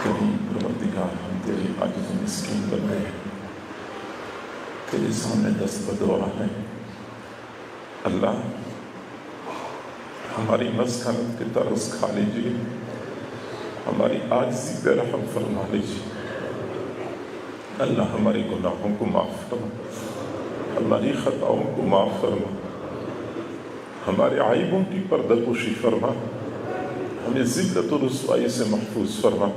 کریم پروردگار، ہم تیرے عاجز و مسکین بندے ہیں، تیرے سامنے دست بدعا ہے۔ اللہ ہماری مسکنت کے طرز کھا لیجیے، ہماری عاجزی پہ رحم فرما لیجیے۔ اللہ ہمارے گناہوں کو معاف فرما، ہماری خطاؤں کو معاف فرما، ہمارے عیبوں کی پردہ پوشی فرما، ہمیں ذلت و رسوائی سے محفوظ فرما،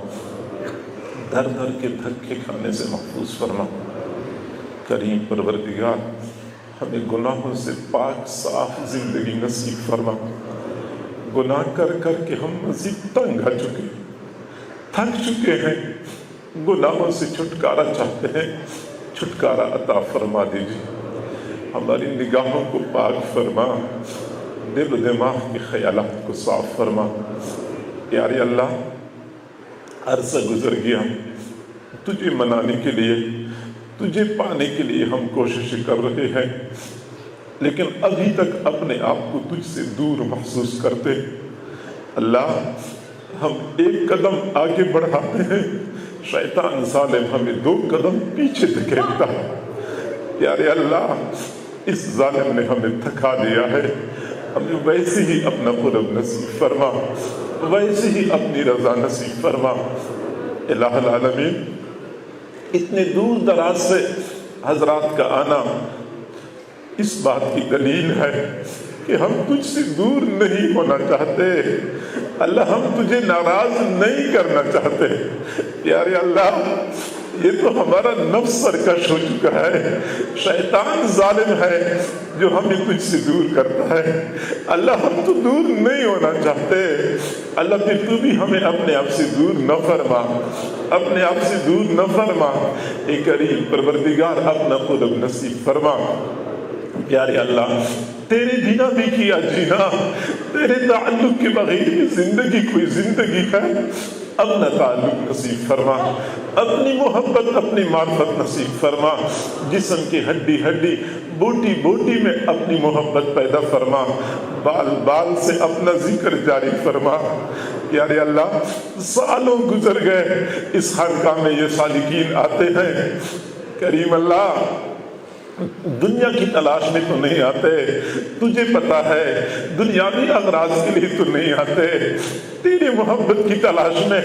در در کے دھکے کھانے سے محفوظ فرما۔ کریم پروردگار، ہمیں گناہوں سے پاک صاف زندگی نصیب فرما۔ گناہ کر کر کے ہم مزید تنگ آ چکے، تھک چکے ہیں، گناہوں سے چھٹکارا چاہتے ہیں، چھٹکارا عطا فرما دیجیے۔ ہماری نگاہوں کو پاک فرما، دل و دماغ کے خیالات کو صاف فرما۔ پیارے اللہ، عرصہ گزر گیا، تجھے منانے کے لیے، تجھے پانے کے لیے ہم کوشش کر رہے ہیں، لیکن ابھی تک اپنے آپ کو تجھ سے دور محسوس کرتے۔ اللہ، ہم ایک قدم آگے بڑھاتے ہیں، شیطان ظالم ہمیں 2 قدم پیچھے دھکیلتا ہے۔ پیارے اللہ، اس ظالم نے ہمیں تھکا دیا ہے، ہمیں ویسے ہی اپنا قرب نصیب فرما، ویسے ہی اپنی رضا نصیب فرما۔ الہ العالمین، اتنے دور دراز سے حضرات کا آنا اس بات کی دلیل ہے کہ ہم تجھ سے دور نہیں ہونا چاہتے۔ اللہ، ہم تجھے ناراض نہیں کرنا چاہتے۔ پیارے اللہ، یہ تو ہمارا نفس سرکش ہو چکا ہے، شیطان ظالم ہے جو ہمیں تجھ سے دور کرتا ہے۔ اللہ، ہم تو دور نہیں ہونا چاہتے۔ اللہ، پھر تو بھی ہمیں اپنے آپ سے دور نہ فرما، اپنے آپ سے دور نہ فرما۔ اے کریم پروردگار، اپنا قرب نصیب فرما۔ پیارے اللہ، تیرے بنا بھی کیا جینا، تیرے تعلق کے بغیر بھی زندگی کوئی زندگی ہے۔ اپنا تعلق نصیب فرما، اپنی محبت، اپنی معرفت نصیب فرما۔ جسم کی ہڈی ہڈی، بوٹی بوٹی میں اپنی محبت پیدا فرما، بال بال سے اپنا ذکر جاری فرما۔ پیارے اللہ، سالوں گزر گئے، اس خانقاہ میں یہ سالکین آتے ہیں۔ کریم اللہ، دنیا کی تلاش میں تو نہیں آتے، تجھے پتا ہے دنیاوی اغراض کے لیے تو نہیں آتے، تیری محبت کی تلاش میں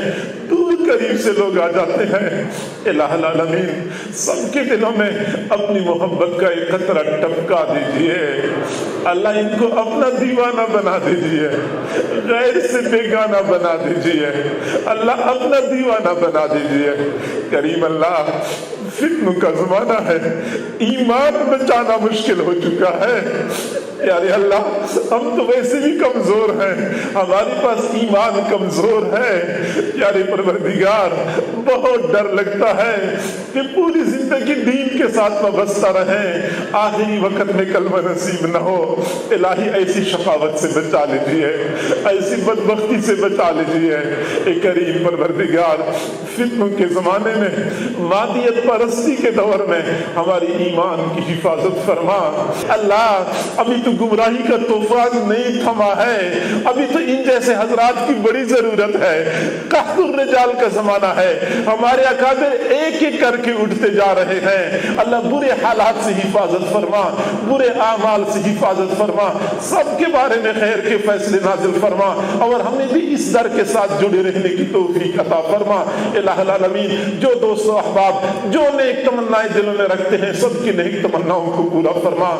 دور قریب سے لوگ آ جاتے ہیں۔ الہ العالمین، سب کے دلوں میں اپنی محبت کا ایک قطرہ ٹپکا دیجئے۔ اللہ، ان کو اپنا دیوانہ بنا دیجئے، غیر سے بیگانہ بنا دیجئے۔ اللہ، اپنا دیوانہ بنا دیجئے۔ کریم اللہ، فتنوں کا زمانہ ہے، ایمان بچانا مشکل ہو چکا ہے۔ پیارے اللہ، ہم تو ویسے بھی کمزور ہیں، ہمارے پاس ایمان کمزور ہے۔ پیارے پروردگار، بہت ڈر لگتا ہے کہ پوری زندگی دین کے ساتھ وابستہ رہیں، آخری وقت میں کلمہ نصیب نہ ہو۔ الہی، ایسی شقاوت سے بچا لیجیے، ایسی بدبختی سے بچا لیجیے۔ اے کریم پروردگار، فتنوں کے زمانے میں، مادیت پرستی کے دور میں ہماری ایمان کی حفاظت فرما۔ اللہ، ابھی تو گمراہی کا طوفان نہیں تھما ہے، ابھی تو ان جیسے حضرات کی بڑی ضرورت ہے۔ قحط الرجال کا زمانہ ہے، ہمارے اکابر ایک ایک کر کے اٹھتے جا رہے ہیں۔ اللہ، برے حالات سے حفاظت فرما، برے اعمال سے حفاظت فرما، سب کے بارے میں خیر کے فیصلے نازل فرما، اور ہمیں بھی اس در کے ساتھ جڑے رہنے کی توفیق عطا فرما۔ الہ العالمین، جو دوست و احباب جو نیک تمنائیں دلوں میں رکھتے ہیں، سب کی نیک تمناؤں کو پورا فرما،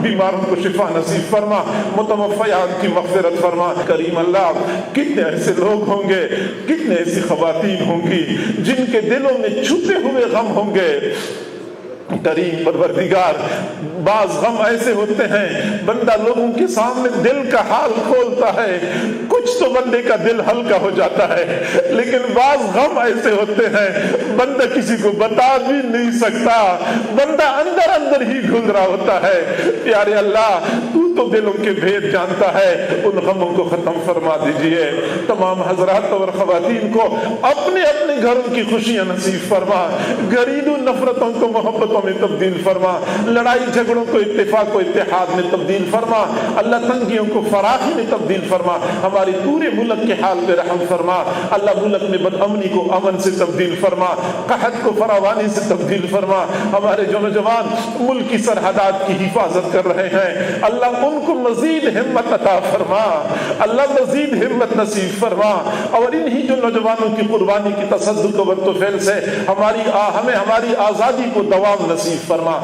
بیماروں کو شفا نصیب فرما، متوفیات کی مغفرت فرما۔ کریم اللہ، کتنے ایسے لوگ ہوں گے، کتنے ایسی خواتین ہوں گی جن کے دلوں میں چھپے ہوئے غم ہوں گے۔ کریم پروردگار، بعض غم ایسے ہوتے ہیں بندہ لوگوں کے سامنے دل کا حال کھولتا ہے، کچھ تو بندے کا دل ہلکا ہو جاتا ہے، لیکن بعض غم ایسے ہوتے ہیں بندہ کسی کو بتا بھی نہیں سکتا، بندہ اندر اندر ہی گھل رہا ہوتا ہے۔ پیارے اللہ، تو تو دلوں کے بھید جانتا ہے، ان غموں کو ختم فرما دیجئے۔ تمام حضرات اور خواتین کو اپنے اپنے گھروں کی خوشیاں نصیب فرما، گھریلو نفرتوں کو محبتوں میں تبدیل فرما، لڑائی جھگڑوں کو اتفاق و اتحاد میں تبدیل فرما، اللہ تنگیوں کو فراخی میں تبدیل فرما، ہماری پورے ملک کے حال پہ رحم فرما، اللہ ملک میں بد امنی کو امن سے تبدیل فرما، قحط کو فراوانی سے تبدیل فرما، ہمارے جو نوجوان ملک کی سرحدات کی حفاظت کر رہے ہیں اللہ ان کو مزید ہمت عطا فرما، اللہ مزید ہمت نصیب فرما، اور انہی جو نوجوانوں کی قربانی کی تصدق و فعل سے ہماری آزادی کو دوام نصیب فرما۔